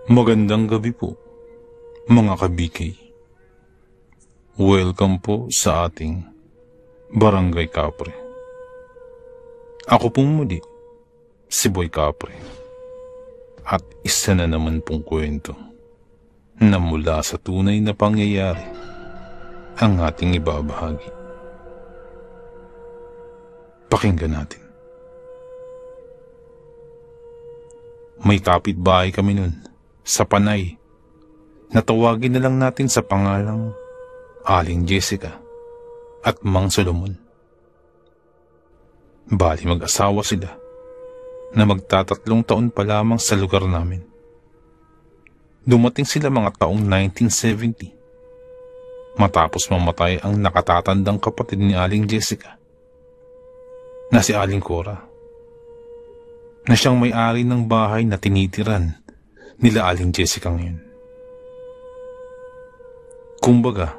Magandang gabi po, mga kabikay. Welcome po sa ating Barangay Kapre. Ako pong muli, si Boy Kapre. At isa na naman pong kwento na mula sa tunay na pangyayari ang ating ibabahagi. Pakinggan natin. May kapitbahay kami nun sa Panay. Natawagin na lang natin sa pangalang Aling Jessica at Mang Solomon. Bali mag-asawa sila na magtatatlong taon pa lamang sa lugar namin. Dumating sila mga taong 1970 matapos mamatay ang nakatatandang kapatid ni Aling Jessica na si Aling Cora, na siyang may-ari ng bahay na tinitiran nila Aling Jessica ngayon. Kumbaga,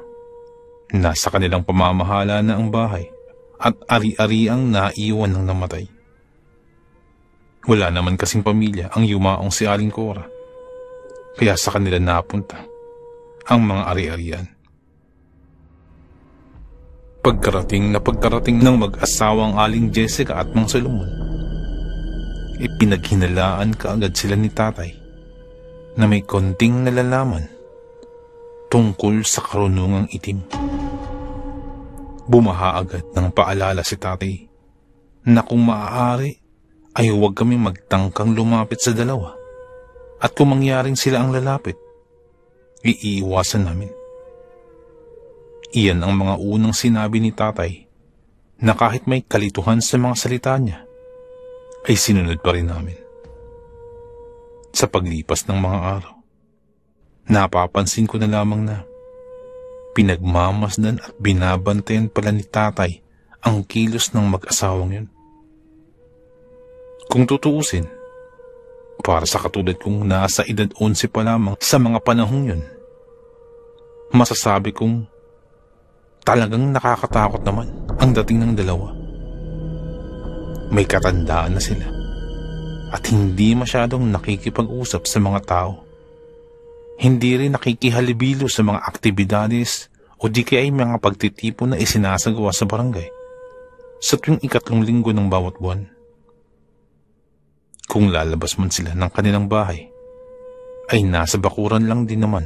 nasa kanilang pamamahala na ang bahay at ari-ari ang naiwan ng namatay. Wala naman kasing pamilya ang yumaong si Aling Cora, kaya sa kanila napunta ang mga ari-arian. Pagkarating ng mag-asawang Aling Jessica at Mang Solomon, ipinaghinalaan kaagad sila ni tatay na may konting nalalaman tungkol sa karunungang itim. Bumaha agad ng paalala si tatay na kung maaari ay huwag kami magtangkang lumapit sa dalawa, at kung mangyaring sila ang lalapit, iiwasan namin. Iyan ang mga unang sinabi ni tatay na kahit may kalituhan sa mga salita niya, ay sinunod pa rin namin. Sa paglipas ng mga araw, napapansin ko na lamang na pinagmamasdan at binabantayan pala ni tatay ang kilos ng mag-asawang yun. Kung tutuusin, para sa katulad kong nasa edad 11 pa lamang sa mga panahong yun, masasabi kong talagang nakakatakot naman ang dating ng dalawa. May katandaan na sila at hindi masyadong nakikipag-usap sa mga tao. Hindi rin nakikihalibilo sa mga aktibidades o di kaya ay mga pagtitipon na isinasagawa sa barangay sa tuwing 3 linggo ng bawat buwan. Kung lalabas man sila ng kanilang bahay, ay nasa bakuran lang din naman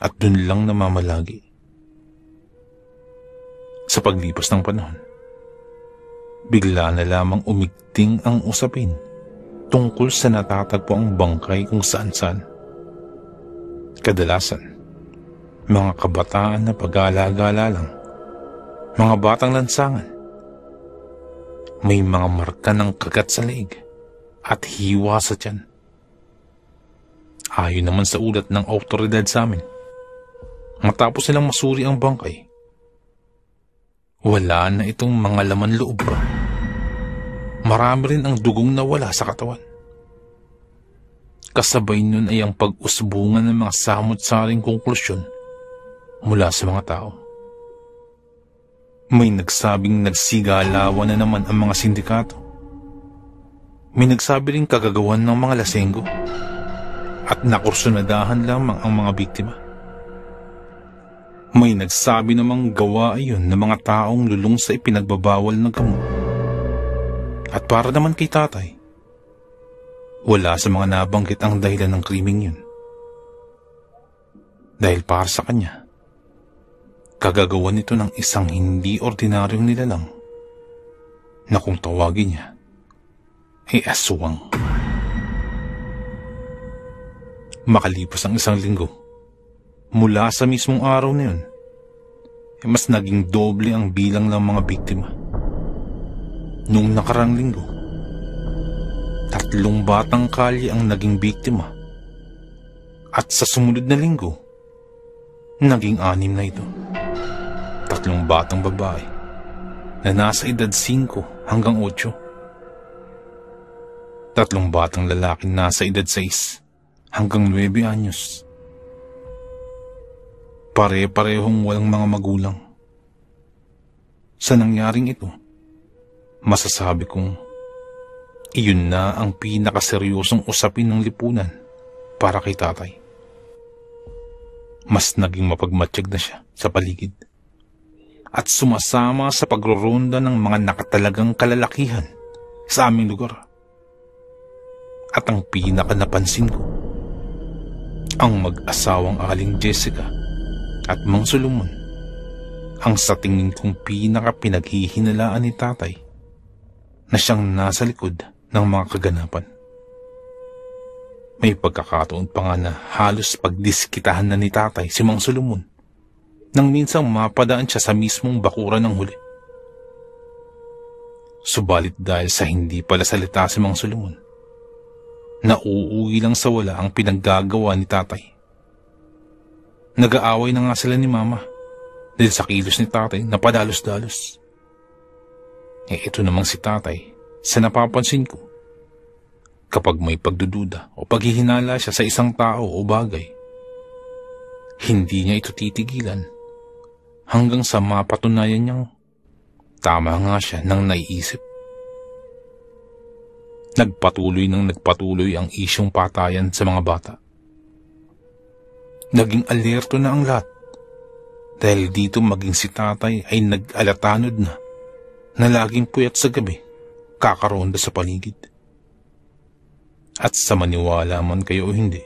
at dun lang namamalagi. Sa paglipas ng panahon, bigla na lamang umigting ang usapin tungkol sa natatagpo ang bangkay kung saan-saan. Kadalasan, mga kabataan na pag-alagala lang, mga batang lansangan, may mga marka ng kagat sa leeg at hiwa sa tiyan. Ayon naman sa ulat ng awtoridad sa amin, matapos silang masuri ang bangkay, wala na itong mga laman loob pa. Marami rin ang dugong nawala sa katawan. Kasabay nun ay ang pag-usbungan ng mga samot-saring konklusyon mula sa mga tao. May nagsabing nagsigalawan na naman ang mga sindikato. May nagsabi rin kagagawan ng mga lasenggo at nakursunadahan lamang ang mga biktima. May nagsabi namang gawa ayon ng mga taong lulong sa ipinagbabawal na gamot. At para naman kay tatay, wala sa mga nabanggit ang dahilan ng krimeng yun. Dahil para sa kanya, kagagawa nito ng isang hindi ordinaryong nilalang na kung tawagin niya ay aswang. Makalipas ang 1 linggo, mula sa mismong araw na yun, mas naging doble ang bilang ng mga biktima. Noong nakarang linggo, 3 batang kalye ang naging biktima. At sa sumunod na linggo, naging 6 na ito. 3 batang babae na nasa edad 5 hanggang 8. 3 batang lalaki nasa edad 6 hanggang 9 anyos. Pare-parehong walang mga magulang. Sa nangyaring ito, masasabi kong Iyon na ang pinakaseryosong usapin ng lipunan para kay tatay. Mas naging mapagmatsyag na siya sa paligid at sumasama sa pagroronda ng mga nakatalagang kalalakihan sa aming lugar. At ang pinaka napansin ko, ang mag-asawang Aling Jessica at Mang Solomon ang sa tingin kong pinaka pinaghihinalaan ni tatay na siyang nasa likod ng mga kaganapan. May pagkakataon pa nga na halos pagdiskitahan na ni tatay si Mang Solomon nang minsang mapadaan siya sa mismong bakuran ng huli. Subalit dahil sa hindi pala salita si Mang Solomon, nauuwi lang sa wala ang pinaggagawa ni tatay. Nag-aaway na nga sila ni mama dahil sa kilos ni tatay na padalos-dalos. Ito namang si tatay, sa napapansin ko, kapag may pagdududa o paghihinala siya sa isang tao o bagay, hindi niya ito titigilan hanggang sa mapatunayan niyang tama nga siya nang naiisip. Nagpatuloy ang isyong patayan sa mga bata. Naging alerto na ang lahat dahil dito maging si tatay ay nag-alatanod na laging puyat sa gabi kakaronda sa paligid. At sa maniwala man kayo o hindi,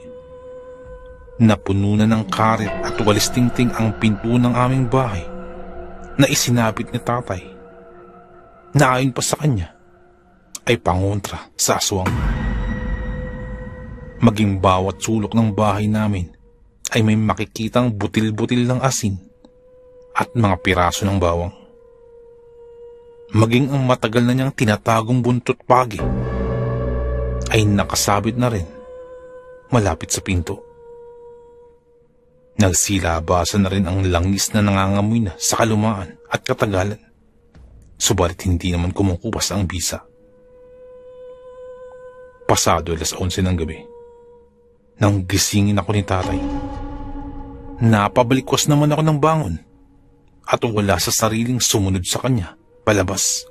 napuno na ng karet at walis tingting ang pinto ng aming bahay na isinabit ni tatay na ayon pa sa kanya ay pangontra sa aswang. Maging bawat sulok ng bahay namin ay may makikitang butil-butil ng asin at mga piraso ng bawang. Maging ang matagal na niyang tinatagong buntot pagi ay nakasabit na rin malapit sa pinto. Nagsilabasan na rin ang langis na nangangamoy na sa kalumaan at katagalan. Subalit hindi naman kumukupas ang bisa. Pasado 11:00 ng gabi, nang gisingin ako ni tatay, napabalikwas naman ako ng bangon at wala sa sariling sumunod sa kanya palabas.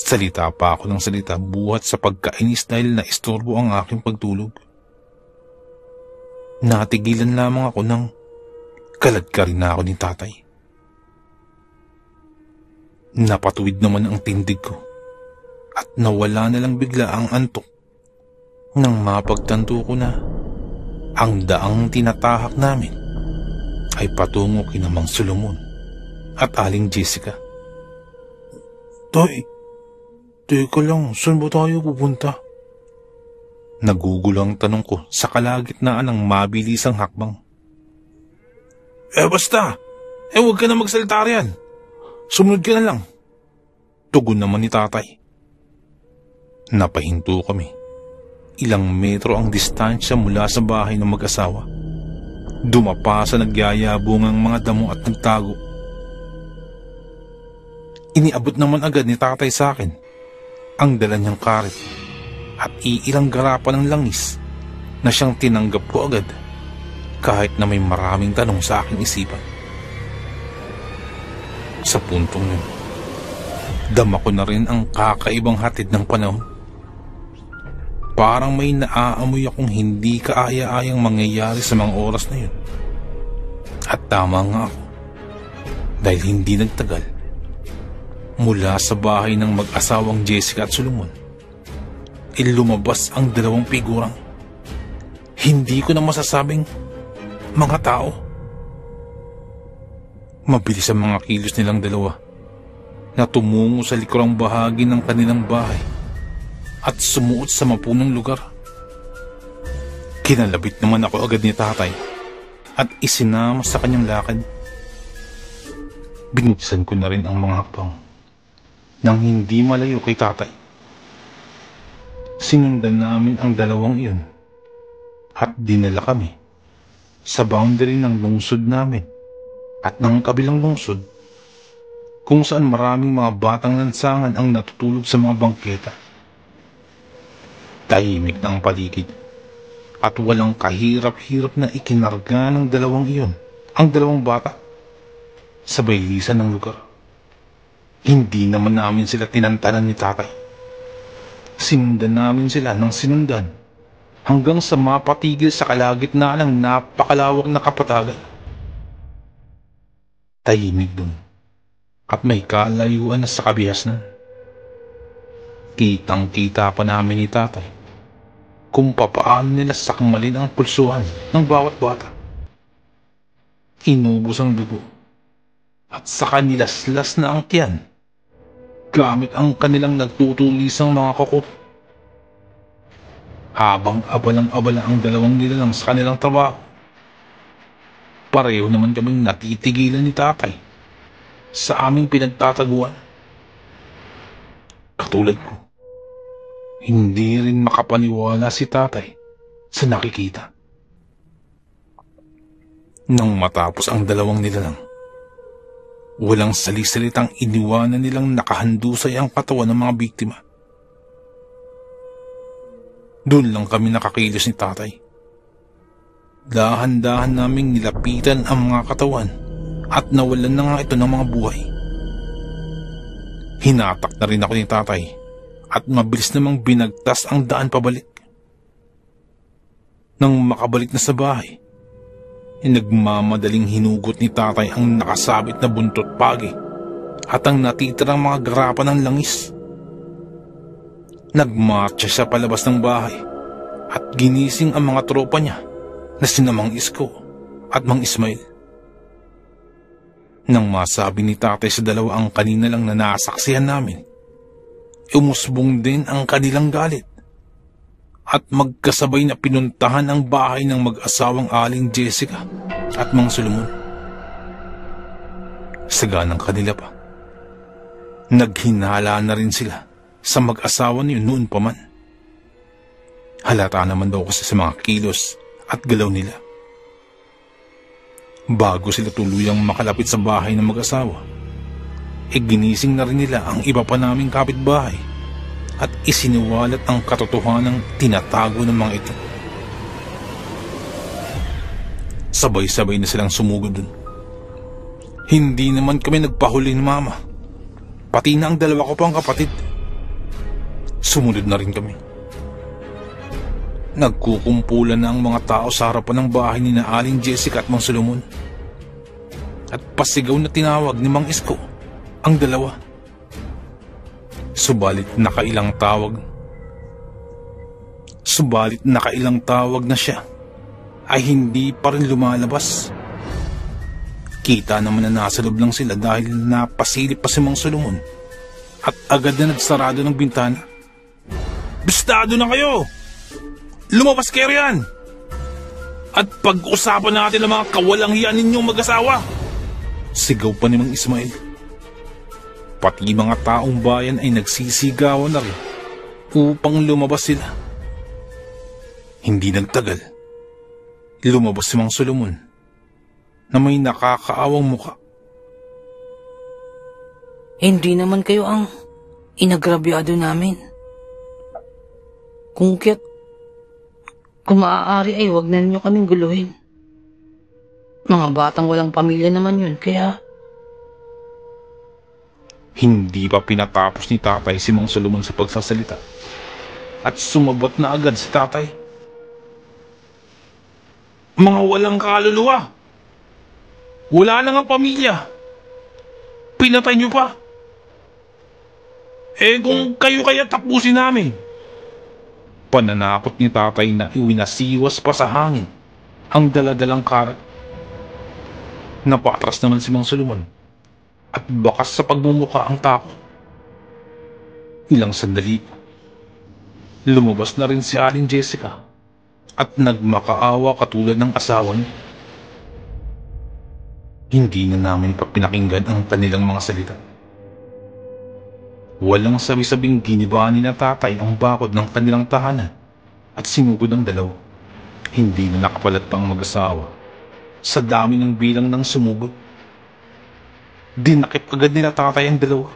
Salita pa ako ng salita buhat sa pagkainis dahil naistorbo ang aking pagtulog. Natigilan lamang ako nang kaladkarin na ako ni tatay. Napatuwid naman ang tindig ko at nawala na lang bigla ang antok nang mapagtanto ko na ang daang tinatahak namin ay patungo kina Mang Solomon at Aling Jessica. Tay, teka lang, saan ba tayo pupunta? Nagugulo ang tanong ko sa kalagitnaan ng mabilisang hakbang. Basta, huwag ka na magsalita riyan. Sumunod ka na lang. Tugon naman ni tatay. Napahinto kami. Ilang metro ang distansya mula sa bahay ng mag-asawa. Dumapa sa nagyayabungang mga damo at nagtago. Iniabot naman agad ni tatay sa akin ang dala niyang karet at iilang garapan ng langis na siyang tinanggap ko agad kahit na may maraming tanong sa aking isipan. Sa puntong yun, dama ko na rin ang kakaibang hatid ng panahon. Parang may naaamoy akong hindi kaaya-ayang mangyayari sa mga oras na yun. At tama nga ako dahil hindi nagtagal, mula sa bahay ng mag-asawang Jessica at Solomon, lumabas ang dalawang figurang hindi ko na masasabing mga tao. Mabilis ang mga kilos nilang dalawa na tumungo sa likurang bahagi ng kanilang bahay at sumuot sa mapunong lugar. Kinalabit naman ako agad ni tatay at isinama sa kanyang lakad. Binuksan ko na rin ang mga hakbang nang hindi malayo kay tatay. Sinundan namin ang dalawang iyon at dinala kami sa boundary ng lungsod namin at ng kabilang lungsod kung saan maraming mga batang lansangan ang natutulog sa mga bangketa. Tahimik na ang paligid at walang kahirap-hirap na ikinarga ng dalawang iyon ang dalawang bata sa baylisan ng lugar. Hindi naman namin sila tinantanan ni tatay Sinundan namin sila ng sinundan hanggang sa mapatigil sa kalagitnaan ng napakalawak na kapatagan. Tahimik dun at may kalayuan na sa kabihasnan. Kitang-kita pa namin ni tatay kung papaano nila sakmalin ang pulsuhan ng bawat bata. Inubos ang dugo at saka nilaslas na ang tiyan gamit ang kanilang nagtutulisang mga kuko. Habang abalang-abala ang dalawang nilalang sa kanilang trabaho, pareho naman kaming natitigilan ni tatay sa aming pinagtataguan. Katulad ko, hindi rin makapaniwala si tatay sa nakikita. Nang matapos ang dalawang nilalang, walang salisalitang iniwanan nilang nakahandusay ang katawan ng mga biktima. Doon lang kami nakakilos ni tatay. Dahan-dahan naming nilapitan ang mga katawan at nawalan na nga ito ng mga buhay. Hinatak na rin ako ni tatay at mabilis namang binagtas ang daan pabalik. Nang makabalik na sa bahay, nagmamadaling hinugot ni tatay ang nakasabit na buntot pagi at ang natitirang mga garapan ng langis. Nagmarcha siya palabas ng bahay at ginising ang mga tropa niya na sina Mang Isko at Mang Ismail. Nang masabi ni tatay sa dalawa ang kanina lang na nasaksihan namin, umusbong din ang kanilang galit at magkasabay na pinuntahan ang bahay ng mag-asawang Aling Jessica at Mang Solomon. Saganang kanila pa, naghinala na rin sila sa mag-asawa niyo noon pa man. Halata naman daw kasi sa mga kilos at galaw nila. Bago sila tuluyang makalapit sa bahay ng mag-asawa, ginising na rin nila ang iba pa naming kapitbahay at isiniwalat ang katotohanang tinatago ng mga ito. Sabay-sabay na silang sumugod dun. Hindi naman kami nagpahuli ni mama, pati na ang dalawa ko pang kapatid. Sumunod na rin kami. Nagkukumpulan na ang mga tao sa harapan ng bahay ni na Aling Jessica at Mang Solomon. At pasigaw na tinawag ni Mang Isko ang dalawa. Subalit nakailang tawag na siya ay hindi pa rin lumalabas. Kita naman na nasa loob lang sila dahil napasilip pa si Mang Solomon at agad na nagsarado ng bintana. Bistado na kayo! Lumabas kayo riyan! At pag-usapan natin ang mga kawalang hiyan ninyong mag-asawa! Sigaw pa ni Mang Ismail. Pati mga taong bayan ay nagsisigawan na rin upang lumabas sila. Hindi nagtagal, lumabas si Mang Solomon na may nakakaawang muka. Hindi naman kayo ang inagrabyado namin. Kung maaari ay wag na ninyo kaming guluhin. Mga batang walang pamilya naman yun, kaya... Hindi pa pinatapos ni tatay si Mang Solomon sa pagsasalita at sumabat na agad si tatay. Mga walang kaluluwa! Wala na nga pamilya! Pinatay niyo pa! Kung kayo kaya tapusin namin! Pananakot ni tatay na iwinasiwas pa sa hangin ang daladalang karat. Napatras naman si Mang Solomon at bakas sa pagmumuka ang takot. Ilang sandali, lumabas na rin si Aling Jessica at nagmakaawa katulad ng asawa niya. Hindi na namin pa pinakinggan ang kanilang mga salita. Walang sabi-sabing giniba ni na tatay ang bakod ng kanilang tahanan at sinugod ang dalaw. Hindi na nakapalat pa ang mag-asawa sa dami ng bilang ng sumugod. Dinakip agad nila tatay ang dalawa.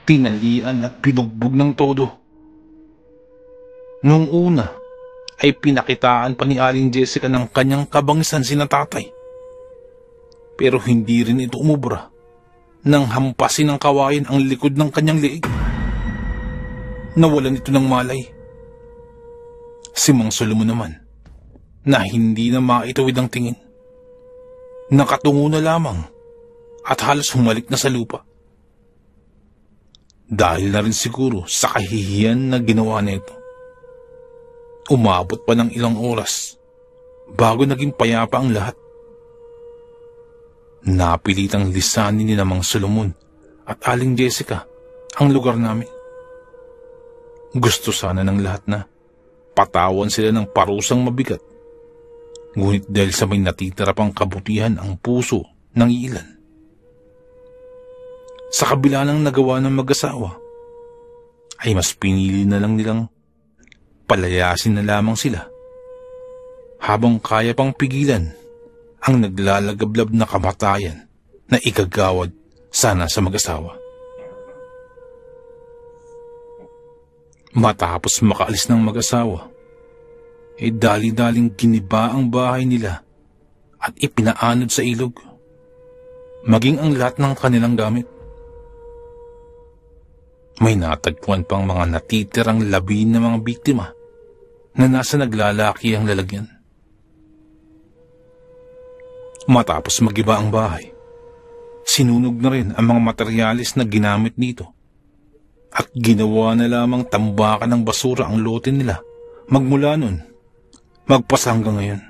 Tinalian at pinugbog ng todo. Noong una ay pinakitaan pa ni Aling Jessica ng kanyang kabangisan sina tatay. Pero hindi rin ito umubra nang hampasin ng kawayan ang likod ng kanyang liig. nawalan ito ng malay. Si Mang Solomon naman, na hindi na maituwid ang tingin, nakatungo na lamang at halos humalik na sa lupa. Dahil na rin siguro sa kahihiyan na ginawa nito. Umabot pa ng ilang oras bago naging payapa ang lahat. Napilitang lisanin ni Mang Solomon at Aling Jessica ang lugar namin. Gusto sana ng lahat na patawan sila ng parusang mabigat. Ngunit dahil sa may natitira pang kabutihan ang puso ng ilan. Sa kabila ng nagawa ng mag-asawa, ay mas pinili na lang nilang palayasin na lamang sila habang kaya pang pigilan ang naglalagablab na kamatayan na igagawad sana sa mag-asawa. Matapos makaalis ng mag-asawa, ay dali-daling giniba ang bahay nila at ipinaanod sa ilog, maging ang lahat ng kanilang gamit. May natagpuan pang mga natitirang labi ng mga biktima na nasa naglalaki ang lalagyan. Matapos magiba ang bahay, sinunog na rin ang mga materyales na ginamit dito at ginawa na lamang tambakan ng basura ang lote nila magmula nun, magpasa hanggang ngayon.